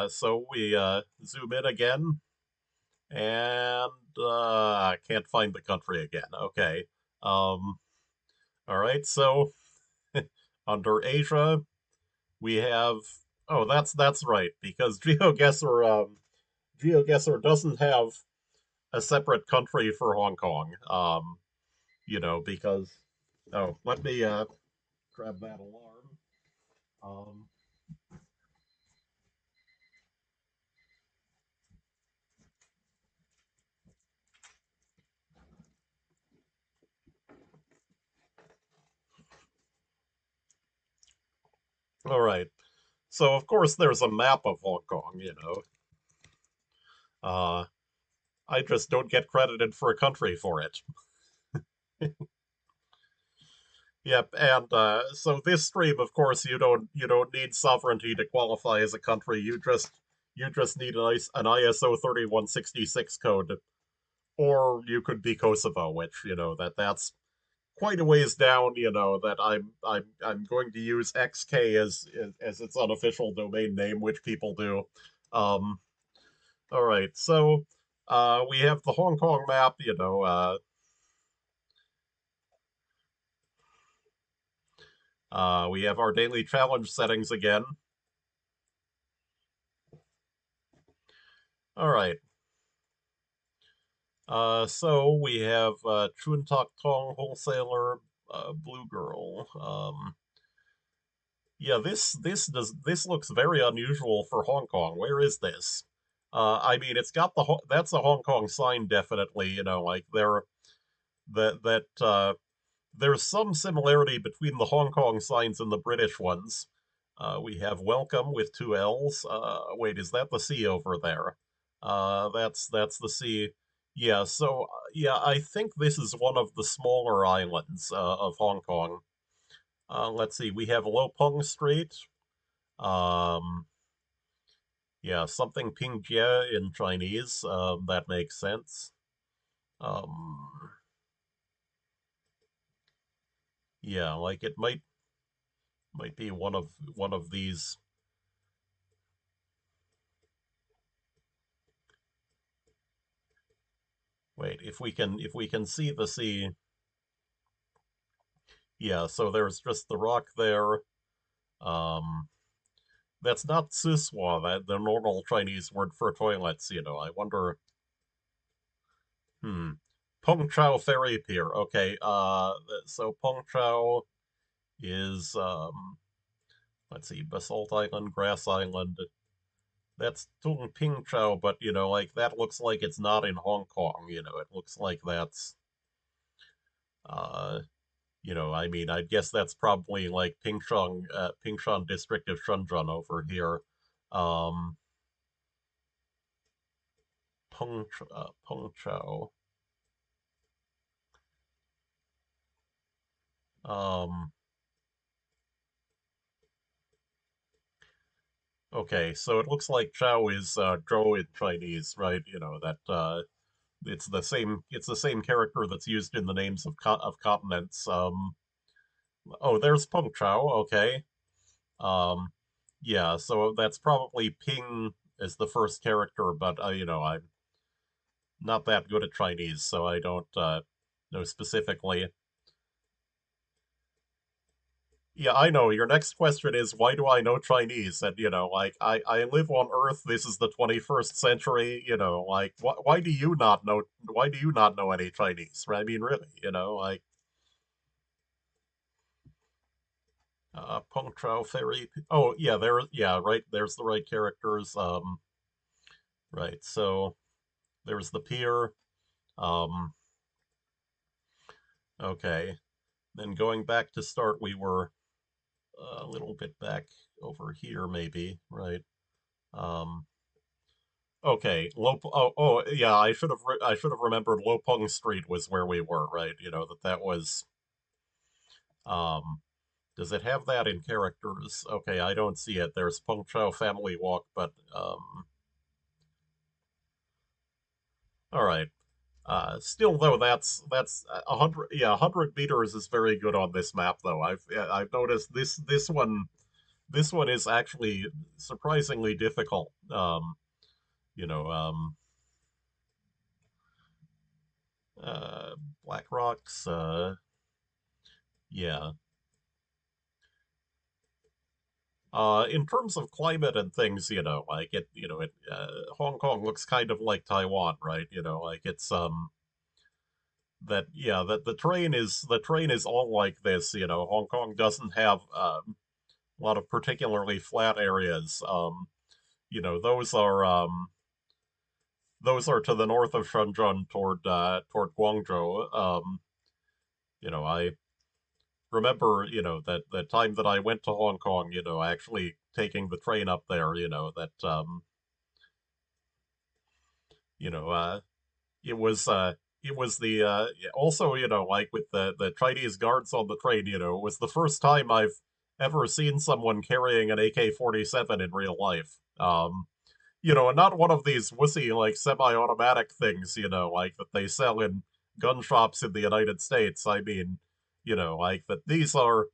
So we zoom in again, and I can't find the country again. Okay. Um, all right. So under Asia, we have. Oh, that's right because GeoGuessr doesn't have a separate country for Hong Kong. Because let me grab that alarm. Um, all right. So of course there's a map of Hong Kong. Uh, I just don't get credited for a country for it. Yep, and so this stream, of course, you don't need sovereignty to qualify as a country. You just need an ISO 3166 code, or you could be Kosovo, which that's quite a ways down. That I'm going to use XK as its unofficial domain name, which people do. Um, all right, so we have the Hong Kong map. We have our daily challenge settings again. All right. So we have Chun Tak Tong Wholesaler, Blue Girl. Yeah, this looks very unusual for Hong Kong. Where is this? I mean, it's got that's a Hong Kong sign definitely. Like that there's some similarity between the Hong Kong signs and the British ones. We have welcome with two L's. Wait, is that the C over there? That's the C. Yeah, so yeah, I think this is one of the smaller islands of Hong Kong. Let's see, we have Lo Peng Street. Um, yeah, something Pingjie in Chinese. That makes sense. Um, yeah, like it might be one of these. Wait, if we can see the sea, yeah. So there's just the rock there. Um, that's not suswa, that the normal Chinese word for toilets. I wonder. Hmm. Peng Chau Ferry Pier. Okay. So Peng Chau is let's see, Basalt Island, Grass Island. That's Tung Ping Chau, but like that looks like it's not in Hong Kong. It looks like that's uh I mean, I guess that's probably like Pingshan district of Shenzhen over here. Um, Peng Chau. Um, okay, so it looks like Chao is Zhou in Chinese, right? That it's the same character that's used in the names of continents. Oh, there's Peng Chau. Okay. Um, yeah, so that's probably Ping as the first character, but I'm not that good at Chinese, so I don't know specifically. Yeah, I know. Your next question is why do I know Chinese? And like I live on Earth. This is the 21st century. Like why do you not know any Chinese? Right? I mean, really, like Peng Chau Ferry. Oh yeah, yeah, right. There's the right characters. Right. So there's the pier. Um, okay. Then going back to start, we were a little bit back over here, maybe, right? Um, okay, yeah, I should have remembered Lopeng Street was where we were, right? That was. Um, does it have that in characters? Okay, I don't see it. There's Peng Chau Family Walk, but all right. Still though, that's 100. Yeah, 100 meters is very good on this map though. I've noticed this one is actually surprisingly difficult. You know, uh, Black Rocks. Yeah. In terms of climate and things, like Hong Kong looks kind of like Taiwan, right? Like it's that yeah, that the train is all like this. Hong Kong doesn't have a lot of particularly flat areas. You know, those are to the north of Shenzhen toward Guangzhou. I remember, that the time that I went to Hong Kong, actually taking the train up there, that you know, it was the also, like with the Chinese guards on the train, it was the first time I've ever seen someone carrying an AK-47 in real life. And not one of these wussy like semi-automatic things, like that they sell in gun shops in the United States. I mean, like that these are,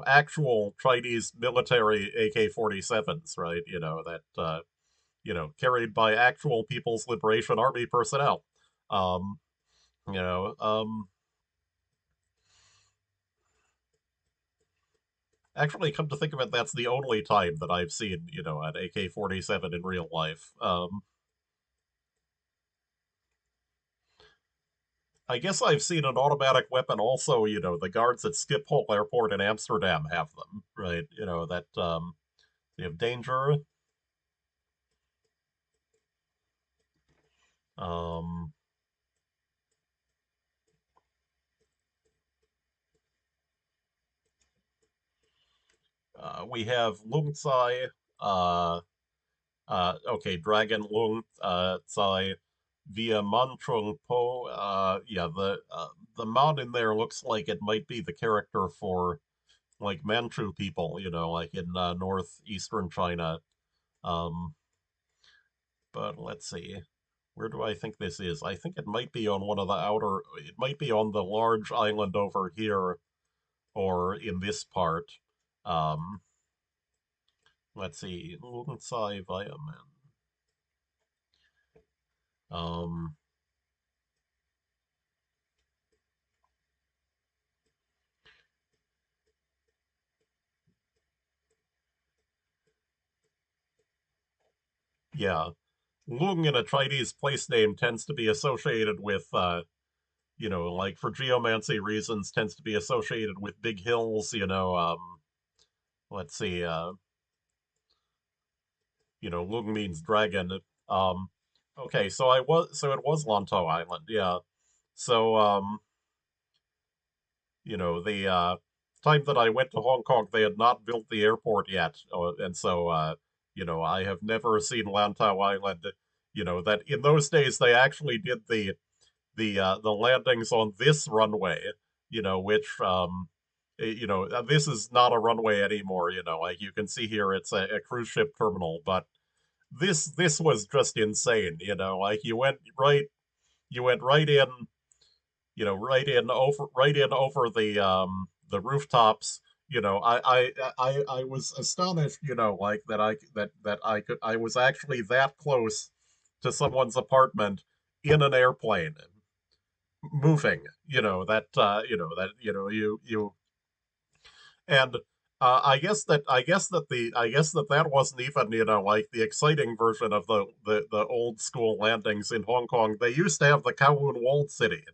actual Chinese military AK-47s, right? Carried by actual People's Liberation Army personnel. Um, you know, Actually, come to think of it, that's the only time that I've seen, an AK-47 in real life. I guess I've seen an automatic weapon also, the guards at Schiphol Airport in Amsterdam have them, right? That they have danger. Um, we have Lung Tsai, uh, okay, Dragon Lung Tsai via Manchung Po. Yeah, the mod in there looks like it might be the character for like Manchu people, like in northeastern China. Um, but let's see. Where do I think this is? I think it might be on one of the outer, it might be on the large island over here or in this part. Um, let's see. Lungsai Viaman. Um, yeah. Lung in a Chinese place name tends to be associated with, like for geomancy reasons, tends to be associated with big hills, let's see, Lung means dragon. Um, okay, so it was Lantou Island, yeah. So, the time that I went to Hong Kong, they had not built the airport yet, and so, I have never seen Lantau Island. That in those days they actually did the landings on this runway, which this is not a runway anymore. Like you can see here, it's a cruise ship terminal, but this was just insane. Like you went right in, right in over the rooftops. I was astonished, like I was actually that close to someone's apartment in an airplane moving. You and I guess that wasn't even, like the exciting version of the old school landings in Hong Kong. They used to have the Kowloon Walled City,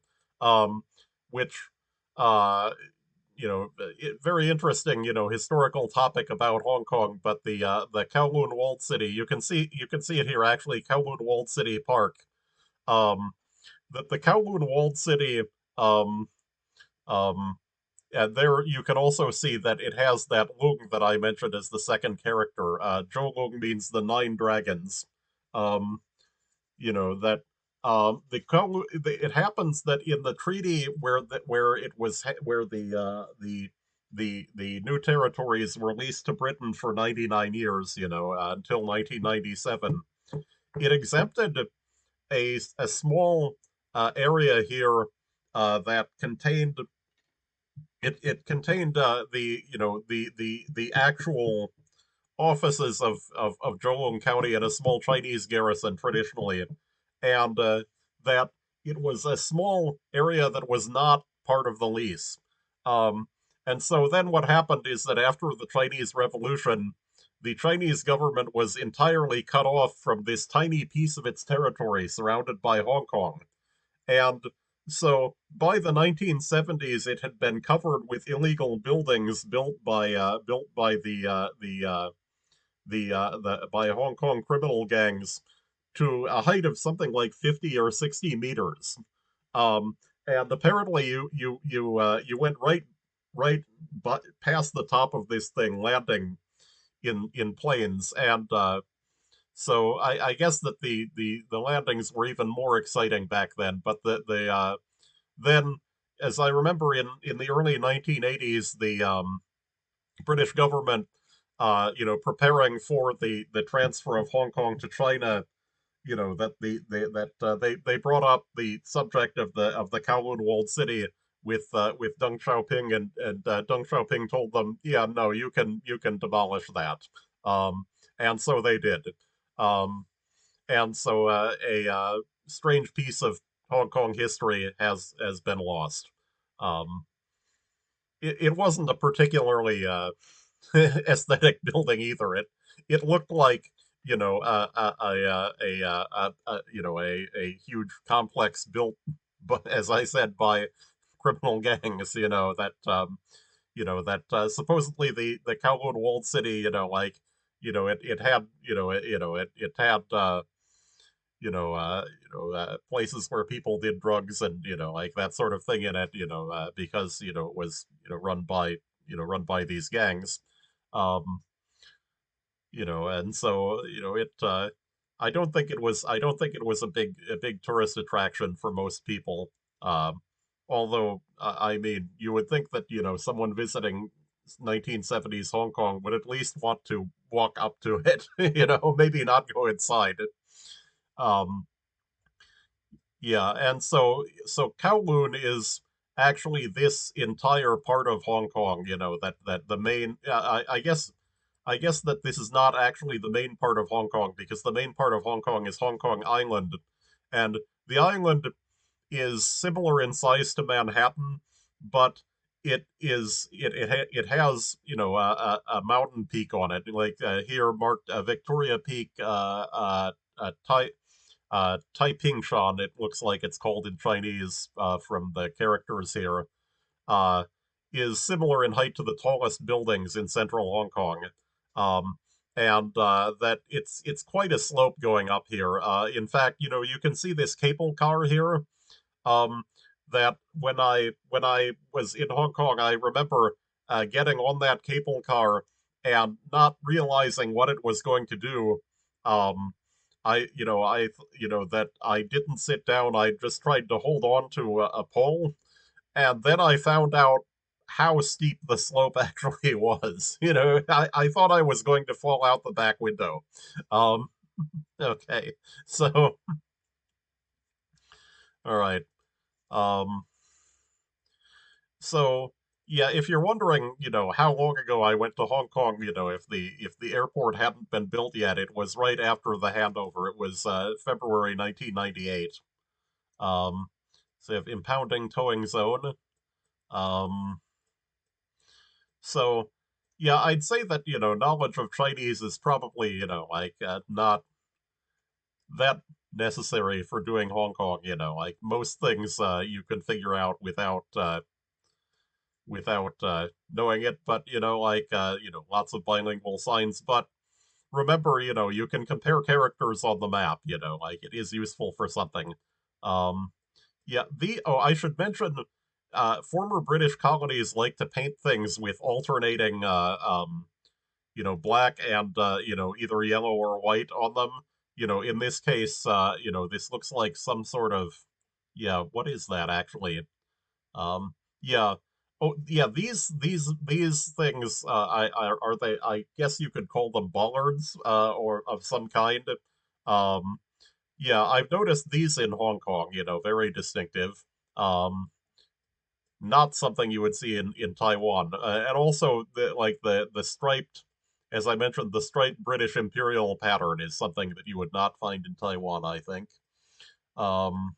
um, which uh, very interesting, historical topic about Hong Kong. But the Kowloon Walled City, you can see it here actually, Kowloon Walled City Park. Um, the Kowloon Walled City. Um, um, and there you can also see that it has that Lung that I mentioned as the second character. Zhou Lung means the nine dragons. Um, that it happens that in the treaty where it was where the new territories were leased to Britain for 99 years, until 1997, it exempted a small area here that contained it contained the the actual offices of Kowloon County and a small Chinese garrison traditionally, and that it was a small area that was not part of the lease. Um, and so then what happened is that after the Chinese Revolution, the Chinese government was entirely cut off from this tiny piece of its territory surrounded by Hong Kong. And so by the 1970s, it had been covered with illegal buildings built by the by Hong Kong criminal gangs to a height of something like 50 or 60 meters. Um, and apparently, you went right but past the top of this thing, landing in planes, and so I guess that the landings were even more exciting back then. But then, as I remember, in the early 1980s, the British government, preparing for the transfer of Hong Kong to China, that they brought up the subject of the Kowloon Walled City with Deng Xiaoping, and Deng Xiaoping told them, yeah, no, you can demolish that, and so they did, um, and so a strange piece of Hong Kong history has been lost. Um, it wasn't a particularly aesthetic building either. It looked like a huge complex built, but as I said, by criminal gangs. That supposedly the Kowloon Walled City. It had it had places where people did drugs and like that sort of thing in it. Because it was run by these gangs. Um, and so it I don't think it was a big tourist attraction for most people. um Although I mean, you would think that someone visiting 1970s Hong Kong would at least want to walk up to it, maybe not go inside. um yeah, and so Kowloon is actually this entire part of Hong Kong, that the main I guess that this is not actually the main part of Hong Kong, because the main part of Hong Kong is Hong Kong Island, and the island is similar in size to Manhattan, but it has a mountain peak on it, like here marked Victoria Peak, Taiping Shan. It looks like it's called in Chinese from the characters here. uh, is similar in height to the tallest buildings in central Hong Kong. Um, and that it's quite a slope going up here. In fact, you can see this cable car here. Um, that when I was in Hong Kong, I remember getting on that cable car and not realizing what it was going to do. Um, that I didn't sit down. I just tried to hold on to a pole, and then I found out how steep the slope actually was. I thought I was going to fall out the back window. Um, okay, so all right. Um, so yeah, if you're wondering, how long ago I went to Hong Kong, if the airport hadn't been built yet, it was right after the handover. It was February 1998. Um, so you have impounding towing zone. Um, So, yeah, I'd say that, knowledge of Chinese is probably, like not that necessary for doing Hong Kong. Like most things you can figure out without knowing it, but like lots of bilingual signs. But remember, you can compare characters on the map, like it is useful for something. Um yeah, the oh, I should mention, former British colonies like to paint things with alternating black and either yellow or white on them. In this case, this looks like some sort of, yeah, what is that actually? Yeah. Oh, yeah. These things. Are they? I guess you could call them bollards, or of some kind. Um, Yeah, I've noticed these in Hong Kong, very distinctive. Um, Not something you would see in Taiwan. And also the striped, as I mentioned, the striped British imperial pattern is something that you would not find in Taiwan, I think. Um,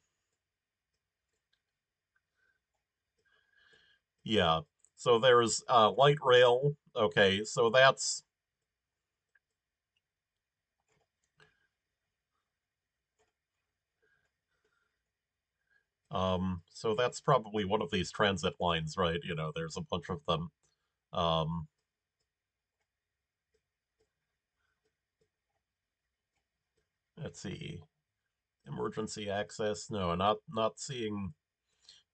yeah. So there's light rail. Okay, so that's probably one of these transit lines, right? There's a bunch of them. Um, let's see. Emergency access. No, not seeing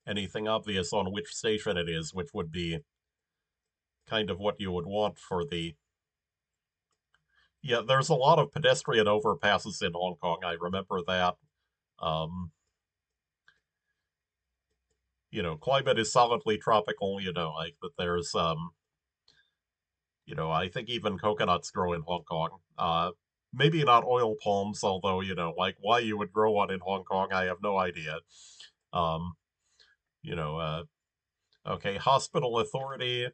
anything obvious on which station it is, which would be kind of what you would want for the. Yeah, there's a lot of pedestrian overpasses in Hong Kong. I remember that. Um, climate is solidly tropical, like that there's I think even coconuts grow in Hong Kong. Maybe not oil palms, although, like why you would grow one in Hong Kong, I have no idea. Um, you know, okay, hospital authority.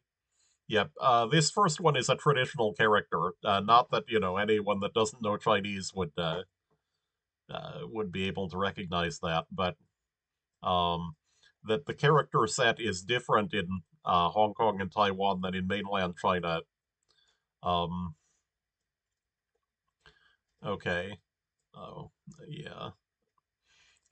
Yep. This first one is a traditional character. Not that, anyone that doesn't know Chinese would be able to recognize that, but um, that the character set is different in Hong Kong and Taiwan than in mainland China. Um, okay. Oh, yeah.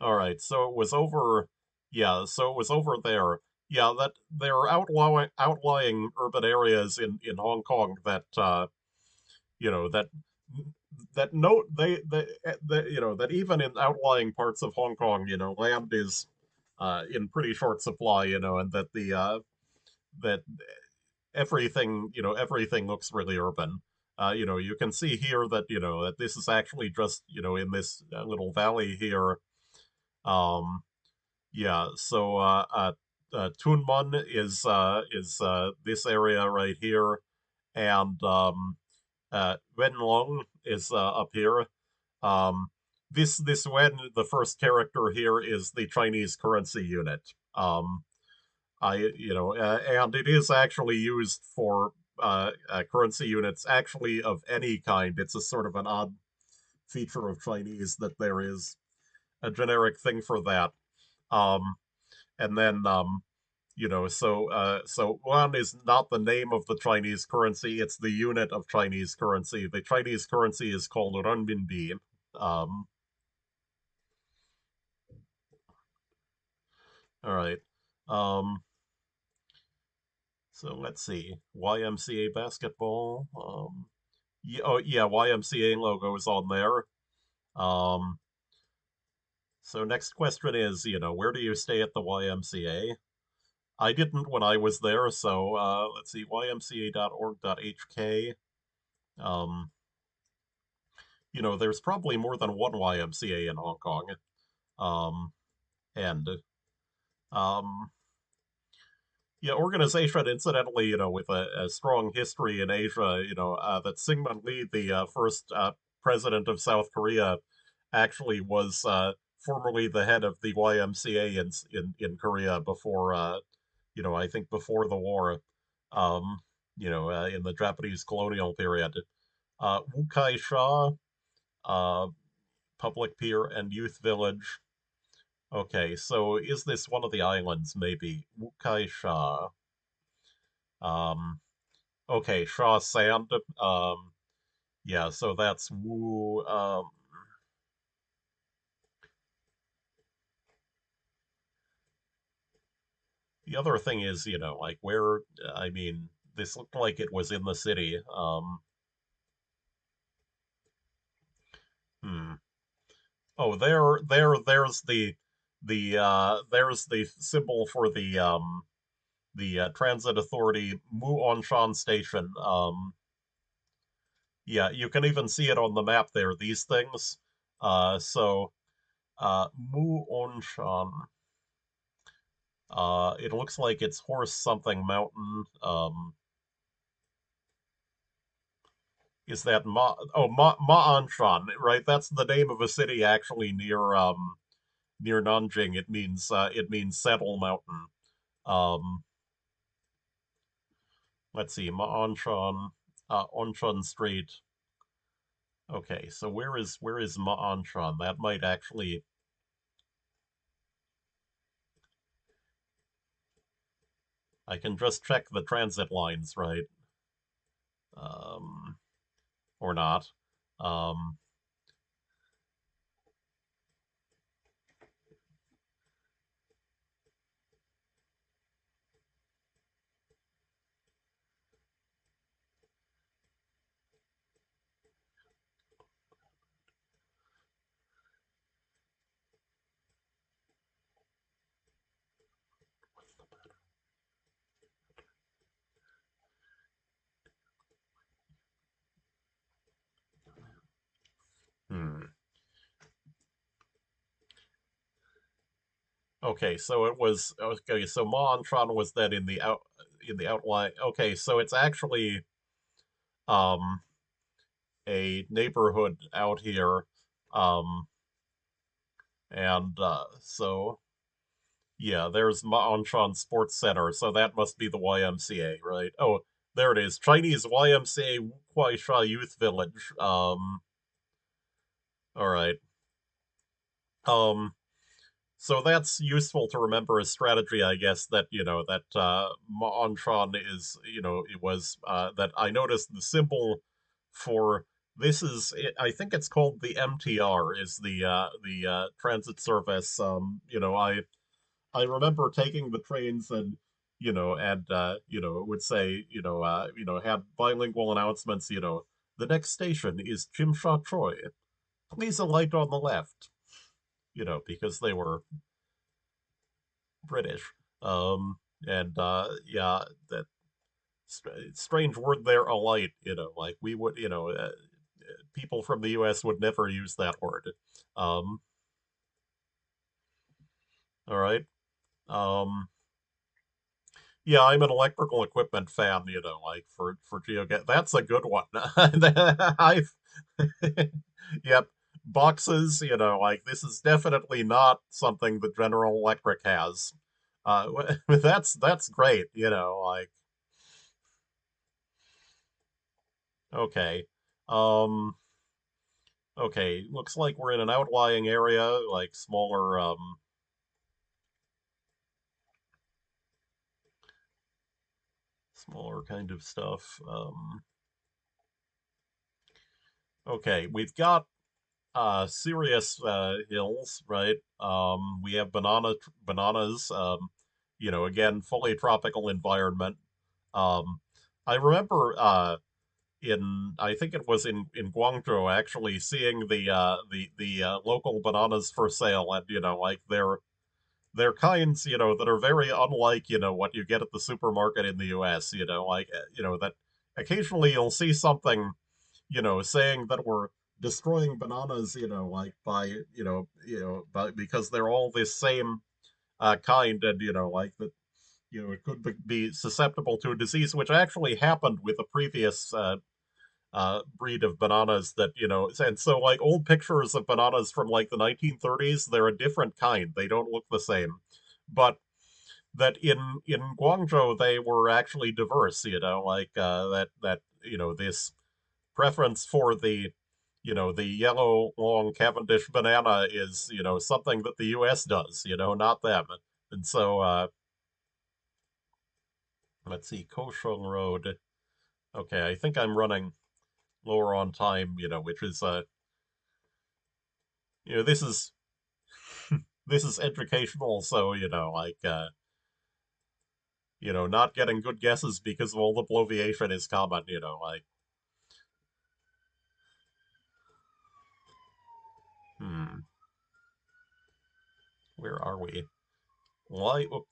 All right. So it was over. Yeah. So it was over there. Yeah. That there are outlying urban areas in Hong Kong that you know that that no they that even in outlying parts of Hong Kong, land is in pretty short supply, and that the that everything looks really urban. You can see here that that this is actually just in this little valley here. Um, yeah, so Tunman is this area right here, and Wenlong is up here. Um, this Wen, the first character here, is the Chinese currency unit. And it is actually used for currency units actually of any kind. It's a sort of an odd feature of Chinese that there is a generic thing for that. Um, and then so yuan is not the name of the Chinese currency; it's the unit of Chinese currency. The Chinese currency is called renminbi. Um, all right. Um, so let's see. YMCA basketball. Yeah, oh yeah, YMCA logo is on there. Um, so next question is, where do you stay at the YMCA? I didn't when I was there, so let's see, ymca.org.hk. Um, there's probably more than one YMCA in Hong Kong. Um, and um, yeah, organization, incidentally, with a strong history in Asia, that Syngman Lee, the first president of South Korea, actually was formerly the head of the YMCA in Korea before, I think before the war, um, in the Japanese colonial period. Wu Kai Sha, uh, Public Pier and Youth Village. Okay, so is this one of the islands, maybe? Wu Kai Sha. Um, okay, Shaw Sand. Yeah, so that's Wu. The other thing is, like where, I mean, this looked like it was in the city. Hmm. Oh, there's the symbol for the transit authority, Mu Onshan Station. Yeah, you can even see it on the map there, these things. So Mu Onshan. It looks like it's Horse something mountain. Is that Ma Anshan, right? That's the name of a city actually near Nanjing. It means Saddle Mountain. Um, let's see, Ma'anshan, Onshan Street. Okay, so where is Ma'anshan? That might actually, I can just check the transit lines, right? Um, or not. Um, hmm. Okay, so it was okay. So Ma'anshan was then in the outline. Okay, so it's actually um a neighborhood out here, um, and so yeah, there's Ma'anshan Sports Center, so that must be the YMCA, right? Oh, there it is, Chinese YMCA Kuaisha Youth Village. All right. Um, so that's useful to remember as strategy, I guess. That that Ma'anshan is it was that I noticed the symbol for this is I think it's called the MTR is the transit service. I remember taking the trains and it would say had bilingual announcements. The next station is Jimsha Choi. Please alight on the left. Because they were British. And yeah, that strange word there, alight. Like we would, people from the U.S. would never use that word. Um, all right. Um, yeah, I'm an electrical equipment fan. Like for GeoGet. That's a good one. I've yep. Boxes, like this is definitely not something that General Electric has. That's great, like okay. Um, okay, looks like we're in an outlying area, like smaller kind of stuff. Okay, we've got serious hills, right? We have bananas, again, fully tropical environment. Um, I remember in I think it was in Guangzhou actually seeing the local bananas for sale, and like they're kinds that are very unlike what you get at the supermarket in the US. Like that occasionally you'll see something saying that we're destroying bananas like by because they're all this same kind, and like that it could be susceptible to a disease, which actually happened with a previous breed of bananas that and so like old pictures of bananas from like the 1930s, they're a different kind, they don't look the same, but that in Guangzhou they were actually diverse, like that this preference for the yellow long Cavendish banana is something that the US does, not them. And so let's see, Koshong Road. Okay, I think I'm running lower on time, which is this is this is educational, so like not getting good guesses because of all the bloviation is common, like hmm, where are we? Lai Uk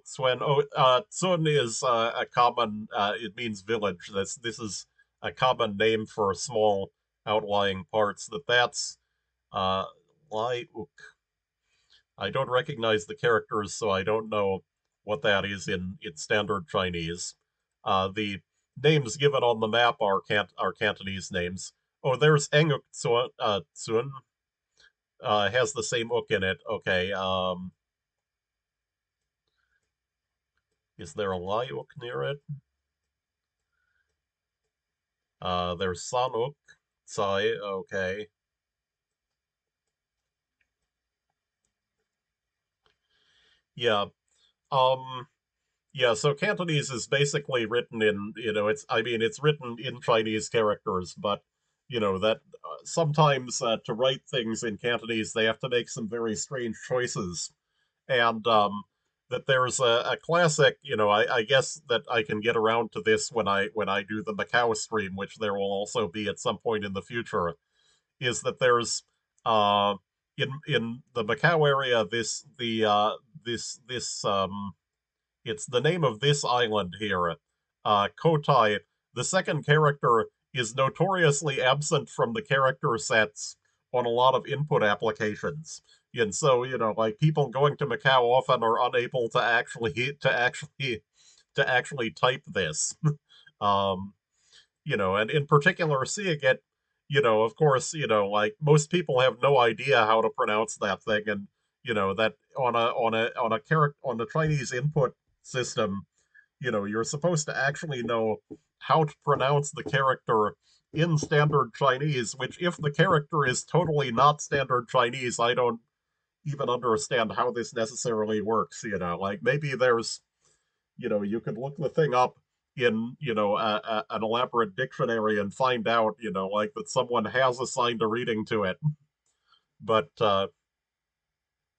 Swen. Oh, Tsun is a common. It means village. This is a common name for small outlying parts. That's uh, Lai Uk. I don't recognize the characters, so I don't know what that is in standard Chinese. The names given on the map are Cantonese names. Oh, there's Enguk Tsun, has the same ook in it. Okay. Is there a Lai ook near it? There's San ook, Tsai. Okay. Yeah. Um. Yeah. So Cantonese is basically written in. It's. I mean, it's written in Chinese characters, but that sometimes to write things in Cantonese, they have to make some very strange choices. And that there's a classic, I guess that I can get around to this when I do the Macau stream, which there will also be at some point in the future, is that there's uh in the Macau area, this it's the name of this island here, Kotai. The second character is notoriously absent from the character sets on a lot of input applications. And so, like people going to Macau often are unable to actually type this. um, and in particular seeing it, of course, like most people have no idea how to pronounce that thing, and that on a character on the Chinese input system, you're supposed to actually know how to pronounce the character in standard Chinese, which if the character is totally not standard Chinese, I don't even understand how this necessarily works, like maybe there's you could look the thing up in an elaborate dictionary and find out like that someone has assigned a reading to it. But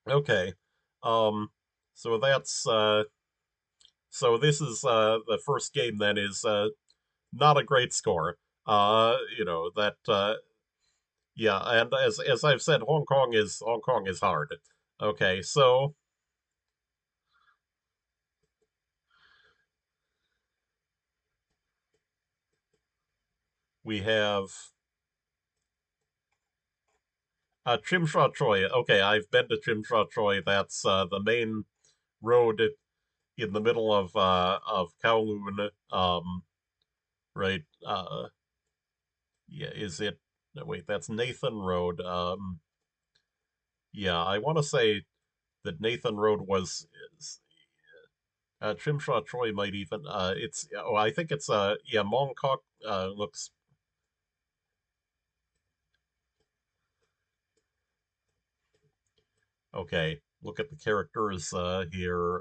okay. um so that's so this is the first game then is not a great score. That yeah, and as I've said, Hong Kong is hard. Okay, so we have Chimsha Choi. Okay, I've been to Chimsha Choi. That's the main road in the middle of Kowloon. Right. Yeah. Is it? No, wait. That's Nathan Road. Yeah. I want to say that Nathan Road was. Chimsha Choi might even. It's. Oh, I think it's. Yeah. Mongkok. Looks. Okay. Look at the characters here.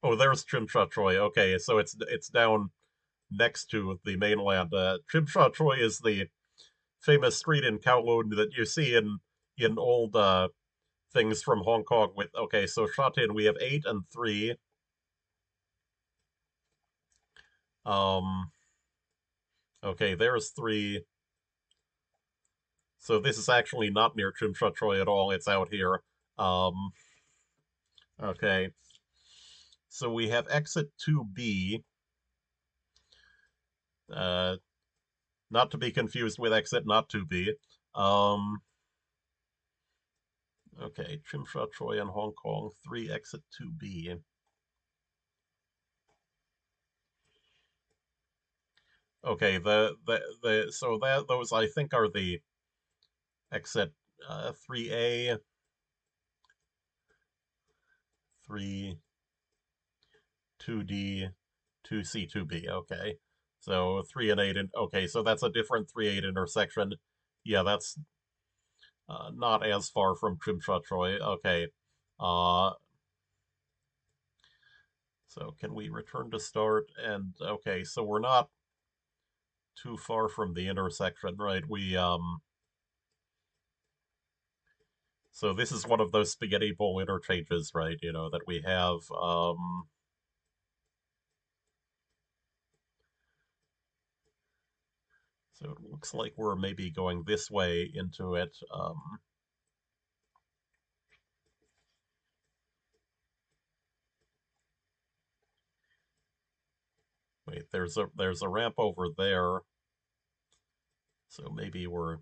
Oh, there's Chimsha Choi. Okay, so it's down next to the mainland. Chimsha Choi is the famous street in Kowloon that you see in old things from Hong Kong. With okay, so Shatin we have 8 and 3. Um, okay, there's 3. So this is actually not near Chimsha Choi at all. It's out here. Um, okay, so we have exit 2B. Uh, Not to be confused with exit not to be. Um, okay, Chimsha Choi and Hong Kong 3 exit 2B. Okay, the so that those I think are the exit 3A, 3, 2D, 2C, 2B. Okay. So 3 and 8 and okay, so that's a different 3-8 intersection. Yeah, that's not as far from Chimsha Choi. Okay. Uh so can we return to start? And okay, so we're not too far from the intersection, right? We so this is one of those spaghetti bowl interchanges, right? That we have. So it looks like we're maybe going this way into it. Wait, there's a ramp over there, so maybe we're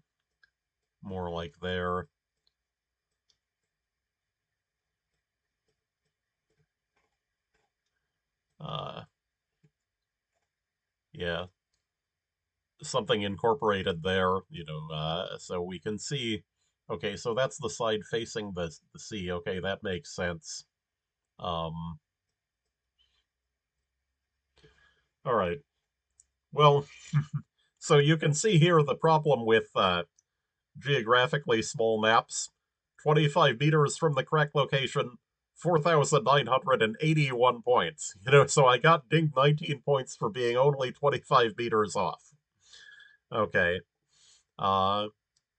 more like there. Uh, Yeah, something incorporated there, so we can see. Okay, so that's the side facing the sea. Okay, that makes sense. Um, all right. Well, so you can see here the problem with geographically small maps. 25 meters from the correct location, 4,981 points. So I got dinged 19 points for being only 25 meters off. Okay. Uh,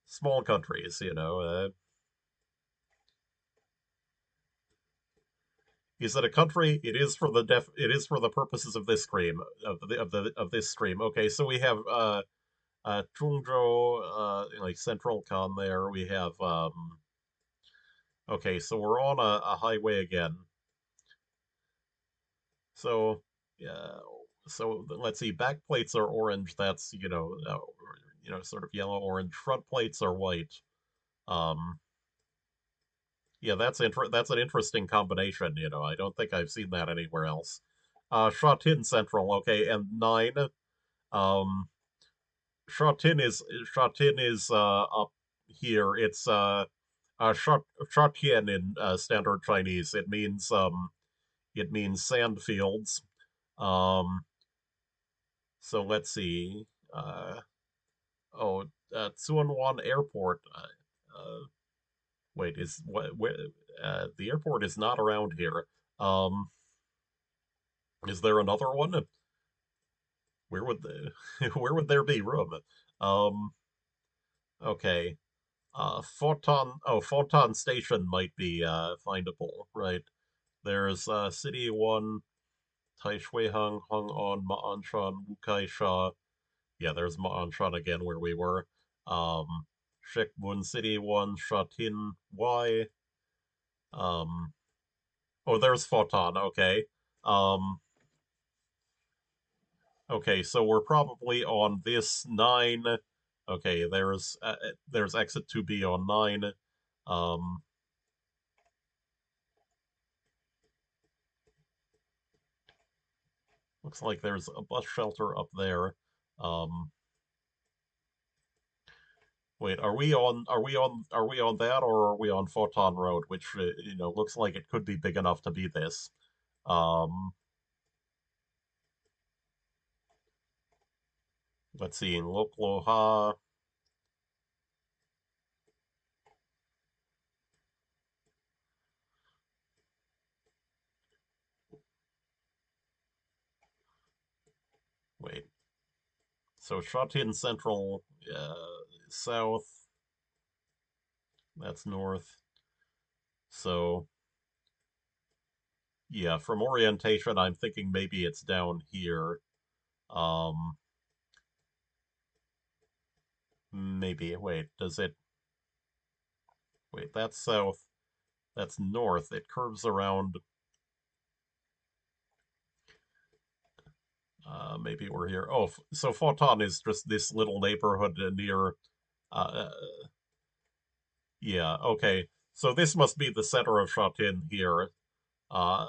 Small countries, is it a country? It is for it is for the purposes of this stream of this stream. Okay, so we have Chungzhou, like Central Con there. We have okay, so we're on a highway again. So yeah, so let's see. Back plates are orange. That's sort of yellow orange. Front plates are white. Um, yeah, that's an interesting combination. I don't think I've seen that anywhere else. Shatin Central. Okay, and nine. Um, Shatin is up here. It's Shatien in standard Chinese. It means sand fields. Um, so let's see. Uh, oh, Tinuan Airport. Wait, is what where the airport is not around here. Um, is there another one? Where would the where would there be room? Um, okay. Photon Station might be findable, right? There's City One, Tai Shui Hung, Hung On, Ma'anshan, Wukai Sha. Yeah, there's Ma'anshan again where we were. Um, Shek Mun City One, Shatin Y. Um, oh, there's Photon. Okay. Um, okay, so we're probably on this nine. Okay, there's exit 2B on nine. Um, Looks like there's a bus shelter up there. Um, Wait, are we on that, or are we on Photon Road, which looks like it could be big enough to be this. Um, let's see, Lokloha. Wait, so Shatin Central, south. That's north. So yeah, from orientation, I'm thinking maybe it's down here. Um, Maybe. Wait, does it? Wait, that's south. That's north. It curves around. Maybe we're here. Oh, so Photon is just this little neighborhood near. Uh, yeah. Okay. So this must be the center of Shatin here. Uh,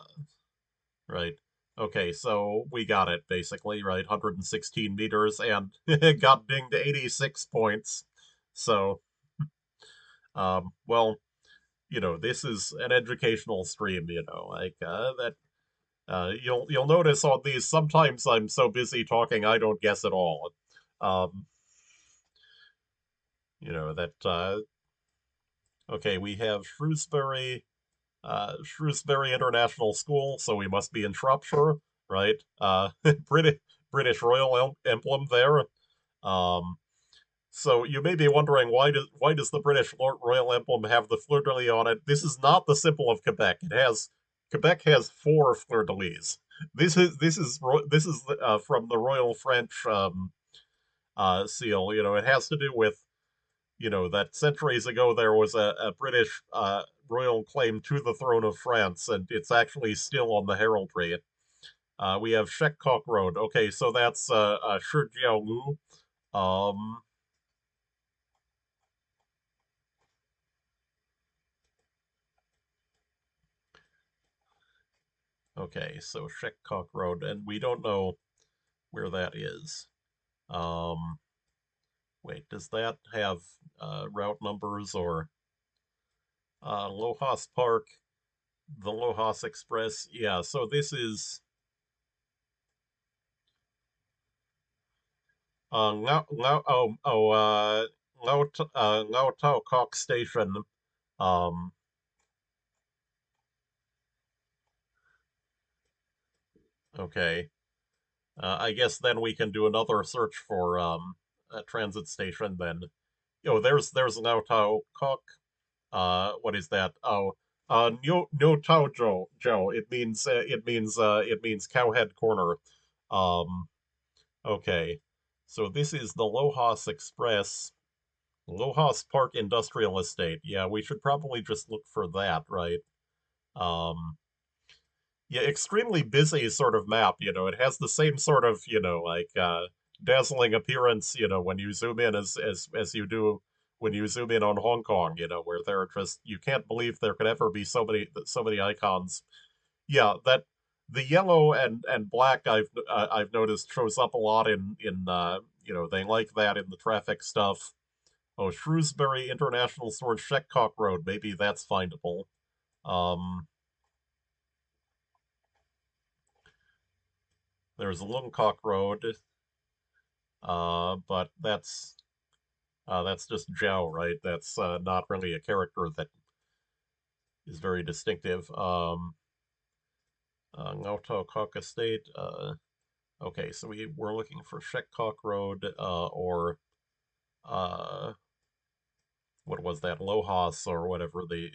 right. Okay. So we got it basically, right? 116 meters and got dinged 86 points. So, well, this is an educational stream. Like that. You'll notice on these sometimes I'm so busy talking I don't guess at all. Um, that okay, we have Shrewsbury International School, so we must be in Shropshire, right? British Royal emblem there. Um, so you may be wondering why does the British Royal emblem have the fleur de lis on it? This is not the symbol of Quebec. Quebec has four fleur de lis. This is from the Royal French seal. It has to do with that centuries ago there was a British royal claim to the throne of France, and it's actually still on the heraldry. We have Shekok Road. Okay, so that's Shijiaolu. Um, okay, so Shekok Road, and we don't know. where that is. Um, Wait, does that have route numbers or Lohas Park, the Lohas Express? Yeah, so this is Ngao Tau Kok Station. Um, okay. I guess then we can do another search for a transit station. Then, there's Ngao Tau Kok. What is that? Oh, New Tao Joe. It means Cowhead Corner. Um, okay. So this is the Lohas Express, Lohas Park Industrial Estate. Yeah, we should probably just look for that, right? Um, yeah, extremely busy sort of map. It has the same sort of, like dazzling appearance, when you zoom in as you do when you zoom in on Hong Kong, where there are just you can't believe there could ever be so many icons. Yeah, that the yellow and black I've noticed shows up a lot they like that in the traffic stuff. Oh, Shrewsbury International Store, Sheckcock Road, maybe that's findable. Um, there's Lungcock Road, but that's just Zhao, right? That's not really a character that is very distinctive. Ngauto Kok Estate. Okay, so we're looking for Sheckcock Road, or uh, what was that, Lohas, or whatever the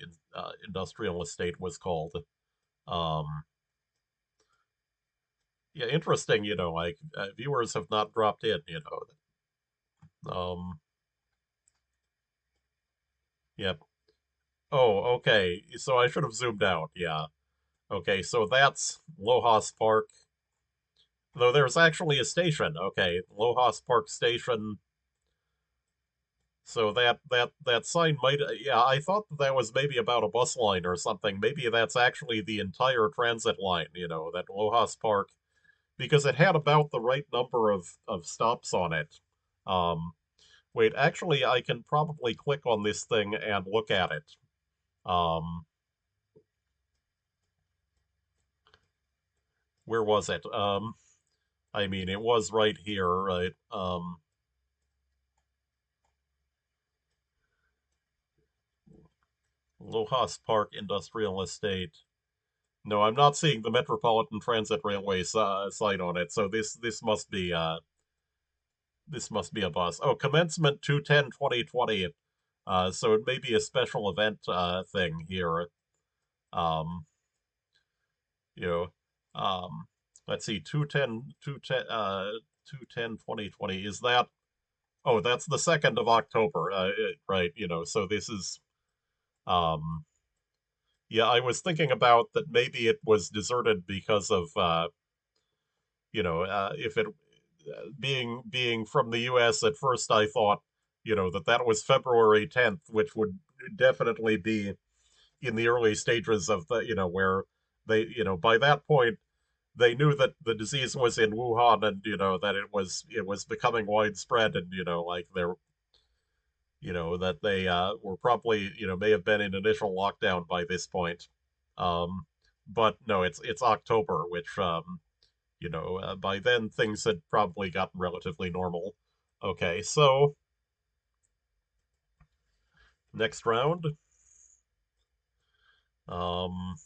industrial estate was called. Um, yeah, interesting. Like viewers have not dropped in. Yep. Oh, okay. So I should have zoomed out. Yeah. Okay, so that's Lohas Park. Though there's actually a station. Okay, Lohas Park Station. So that sign might, yeah, I thought that was maybe about a bus line or something. Maybe that's actually the entire transit line, that Lohas Park, because it had about the right number of stops on it. Um, Wait, actually, I can probably click on this thing and look at it. Um, where was it? I mean, it was right here, right? Lohas Park Industrial Estate. No, I'm not seeing the Metropolitan Transit Railway sign on it. So this must be a bus. Oh, commencement 2/10/2020. So it may be a special event thing here. Um, you know, um, let's see, 2/10/2020. Is that? Oh, that's the 2nd of October. Right. So this is. Um, yeah, I was thinking about that maybe it was deserted because of if it being from the U.S. At first, I thought, that was February 10th, which would definitely be in the early stages of where by that point they knew that the disease was in Wuhan, and that it was becoming widespread, and like they're that they were probably may have been in initial lockdown by this point. Um, but no, it's October, which by then things had probably gotten relatively normal. Okay, so next round. Um,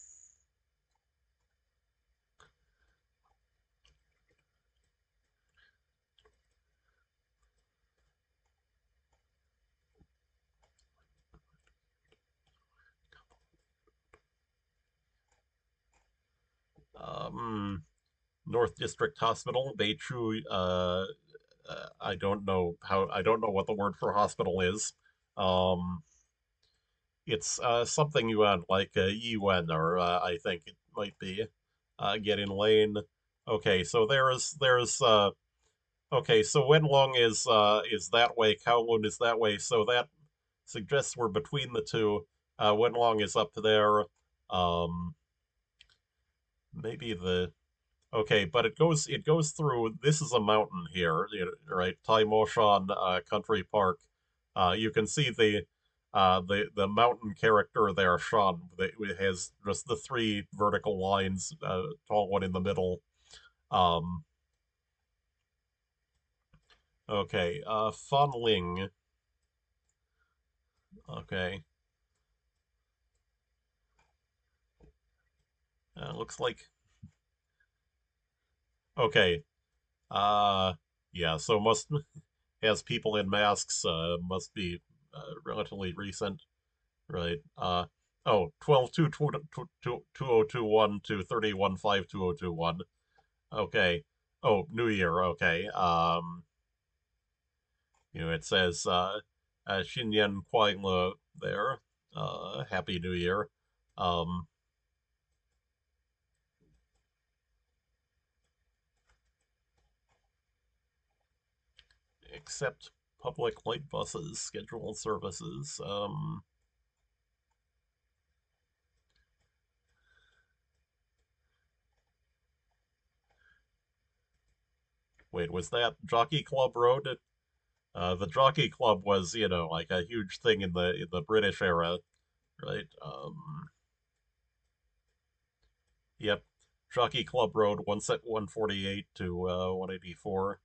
um, North District Hospital, Beichu. I don't know what the word for hospital is. Um, it's something yuan like yuan, or I think it might be get in lane. Okay, so there's okay, so Wenlong is that way, Kowloon is that way, so that suggests we're between the two. Wenlong is up there. Um, maybe the Okay, but it goes through. This is a mountain here, right? Taimoshan Country Park. You can see the mountain character there, Shan. It has just the three vertical lines, tall one in the middle. Um, okay, Fanling. Okay, looks like okay. Uh, yeah. So must has people in masks. Must be relatively recent. Right. Oh, 12/2/2021 to 31/5/2021. Okay. Oh, New Year. Okay. It says Xinyan Kuai Le there. Happy New Year. Um, Except public light buses, scheduled services. Wait, was that Jockey Club Road? The Jockey Club was, like a huge thing in the British era, right? Yep. Jockey Club Road, 148 to 184.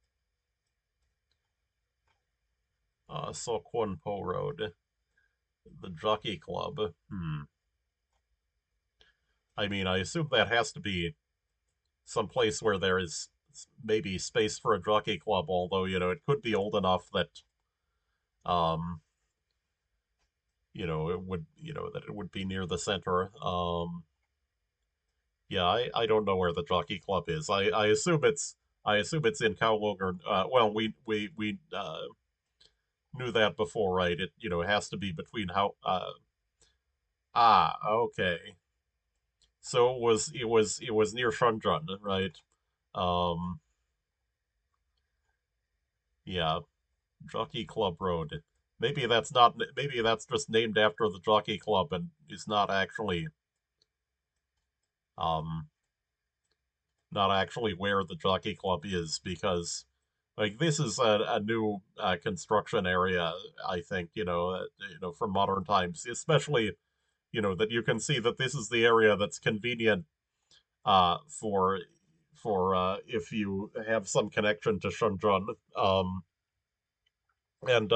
So Kwon Po Road, the Jockey Club. I mean, I assume that has to be some place where there is maybe space for a jockey club, although, it could be old enough that, um, that it would be near the center. Yeah, I don't know where the jockey club is. I assume it's in Kowloon or well, we knew that before, right? It has to be between how okay. So it was near Shenzhen, right? Um yeah, Jockey Club Road. Maybe that's just named after the Jockey Club and is um not actually where the Jockey Club is because like this is a new construction area, I think, from modern times, especially that you can see that this is the area that's convenient for if you have some connection to Shenzhen. And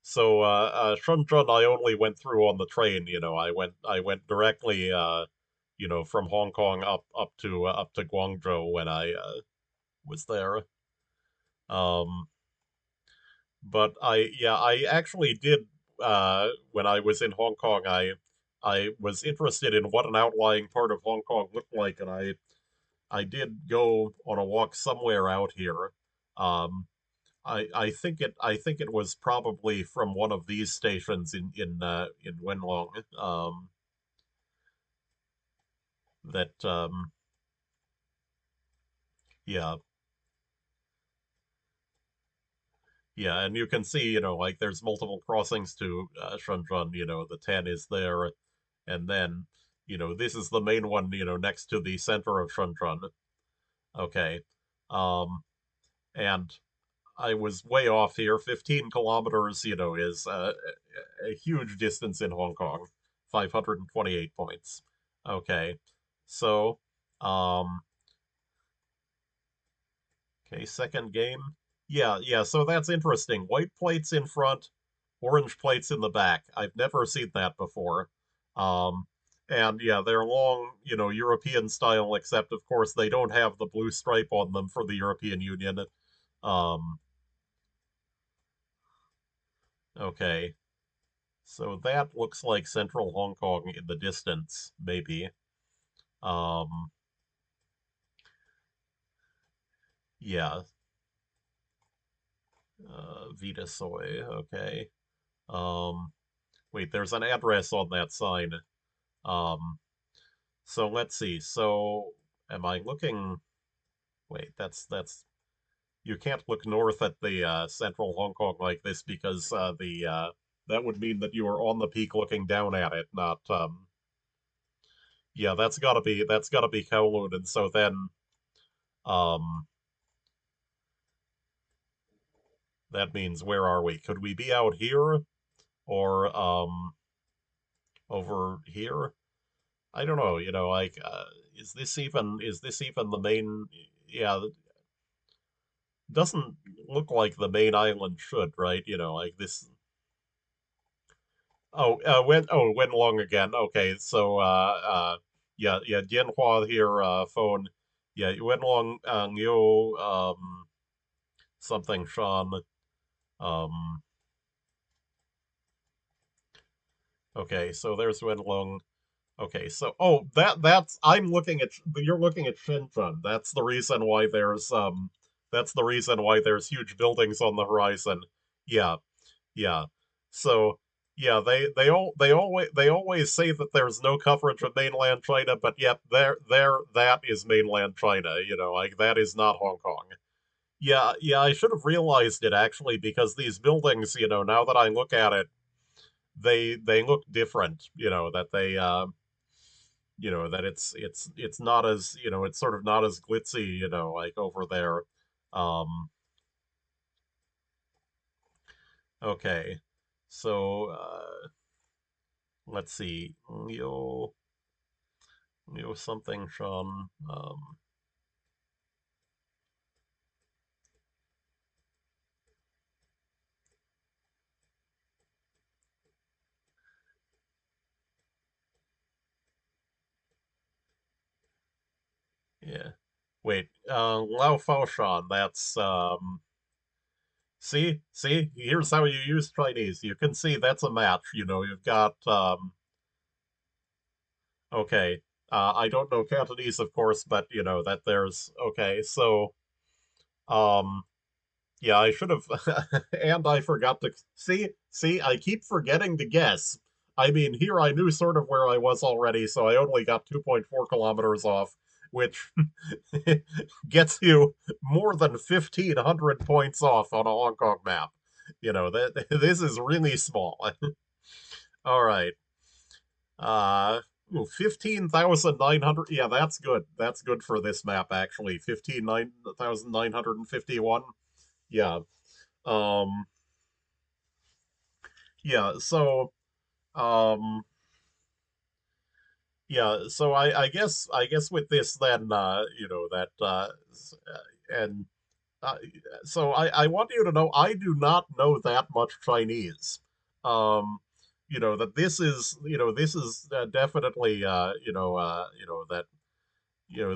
Shenzhen I only went through on the train. I went directly from Hong Kong up to Guangzhou when I was there. Um, but I actually did when I was in Hong Kong. I was interested in what an outlying part of Hong Kong looked like, and I did go on a walk somewhere out here. Um, I think it was probably from one of these stations in Wenlong. That Yeah, yeah, and you can see like there's multiple crossings to Shenzhen. The 10 is there, and then this is the main one. Next to the center of Shenzhen. Okay, um, and I was way off here. 15 kilometers, is a huge distance in Hong Kong. 528 points. Okay. So, um, okay, second game. Yeah, yeah, so that's interesting. White plates in front, orange plates in the back. I've never seen that before. Um, and yeah, they're long, European style, except of course they don't have the blue stripe on them for the European Union. Um, okay. So that looks like central Hong Kong in the distance, maybe. Um, yeah, Vita Soy, okay. Um, Wait, there's an address on that sign. Um, so let's see. So am I looking? Wait, that's you can't look north at the central Hong Kong like this because the that would mean that you are on the peak looking down at it, not yeah, that's gotta be Kowloon, and so then Um, that means where are we? Could we be out here or over here? I don't know. Like is this even the main? Yeah, doesn't look like the main island should, right? Like this. When long again? Okay, so yeah, yeah, Dianhua here, phone. Yeah, when long, you something Sean. Um, okay, so there's Wenlong. Okay, so that's I'm looking at you're looking at Shenzhen. That's the reason why there's huge buildings on the horizon. Yeah, yeah. So yeah, they always say that there's no coverage of mainland China, but yet there that is mainland China, like that is not Hong Kong. Yeah, yeah, I should have realized it actually because these buildings, now that I look at it, they look different, that it's not as, it's sort of not as glitzy, like over there. Um okay. So let's see. Something, Sean. Yeah. Wait, Lao Fao Shan, that's see, here's how you use Chinese. You can see that's a match, you've got okay. I don't know Cantonese, of course, but that there's okay, so um yeah, I should have, and I forgot to see, I keep forgetting to guess. I mean, here I knew sort of where I was already, so I only got 2.4 kilometers off, which gets you more than 1,500 points off on a Hong Kong map. That this is really small. All right. Uh, 15,900. Yeah, that's good. That's good for this map, actually. 15,951. Yeah. Um, yeah, so um so I guess with this then that and so I want you to know I do not know that much Chinese. That this is definitely that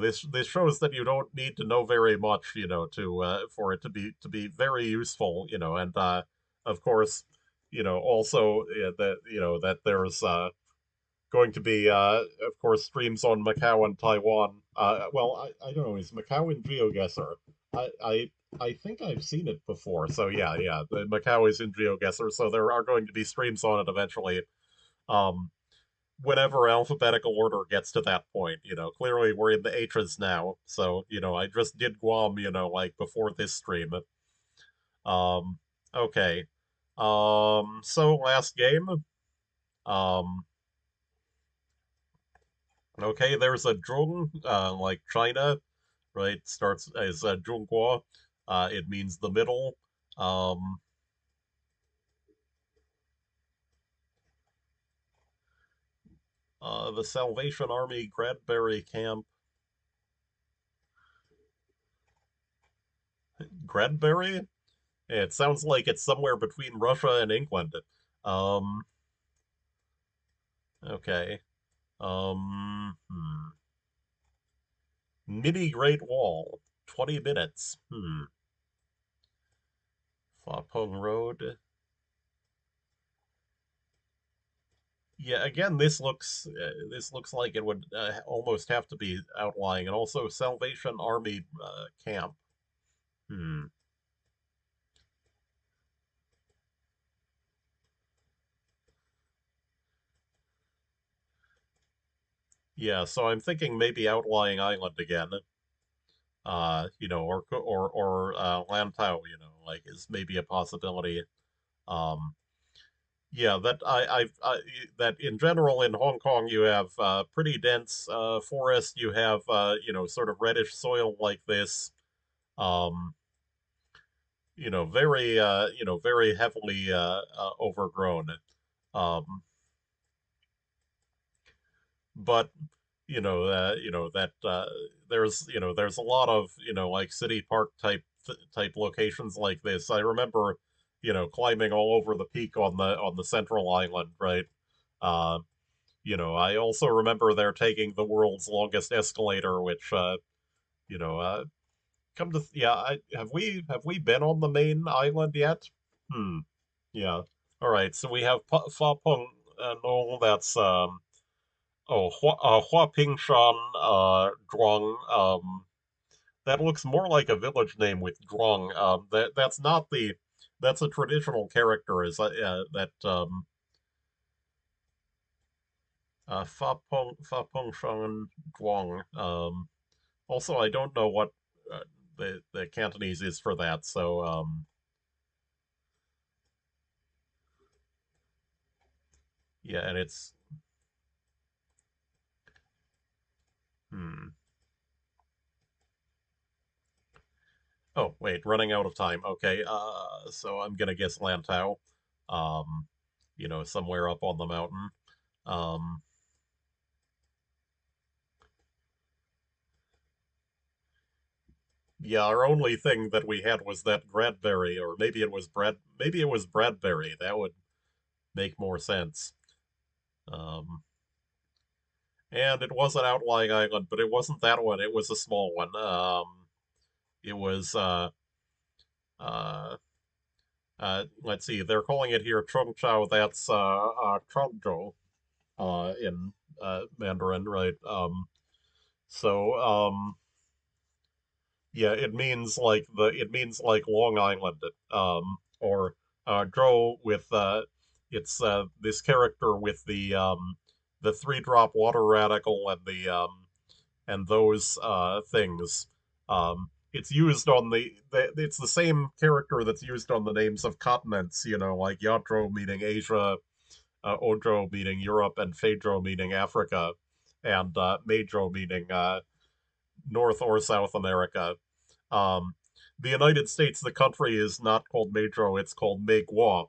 this shows that you don't need to know very much, to for it to be very useful, and of course, also that that there's going to be, of course, streams on Macau and Taiwan. Well, I don't know. Is Macau in GeoGuessr? I, I I think I've seen it before. So yeah, yeah. The Macau is in GeoGuessr, so there are going to be streams on it eventually. Um, Whenever alphabetical order gets to that point, clearly we're in the H's now. So I just did Guam, like before this stream. Um, okay. So last game. Um, okay, there's a Zhong, like China, right? Starts as Zhongguo. It means the middle. Um, the Salvation Army Gradbury Camp. Gradbury? It sounds like it's somewhere between Russia and England. Um, okay. Mini Great Wall. 20 minutes. Fa Peng Road. Yeah, again, this looks like it would almost have to be outlying, and also Salvation Army camp. Hmm. Yeah, so I'm thinking maybe outlying island again. Or Lantau, like is maybe a possibility. Um, Yeah, that in general in Hong Kong you have pretty dense forest. You have sort of reddish soil like this. Um, very very heavily overgrown. Um, but that there's a lot of like city park type locations like this. I remember climbing all over the peak on the central island, right? Uh, I also remember they're taking the world's longest escalator, which you know, uh, come to yeah, have we been on the main island yet? Hmm. Yeah. All right. So we have Fa Peng no, that's Hua Pingshan Zhuang. That looks more like a village name with Zhuang. That's not the that's a traditional character. Is that Fa Pingshan Zhuang. Also, I don't know what the Cantonese is for that. So yeah, and it's hmm. Oh, wait, running out of time. Okay, so I'm gonna guess Lantau. Um, somewhere up on the mountain. Um, yeah, our only thing that we had was that Bradbury, or maybe it was Bradbury. That would make more sense. Um, and it was an outlying island, but it wasn't that one. It was a small one. It was uh, let's see, they're calling it here Chongchao. That's Chongzhou in Mandarin, right? So yeah, it means like Long Island, or Zhou with it's this character with the three drop water radical and the and those things. It's used on it's the same character that's used on the names of continents, like Yatro meaning Asia, Ojo meaning Europe, and Phaedro meaning Africa, and Meidro meaning North or South America. Um, the United States, the country is not called Meidro, it's called Meiguo,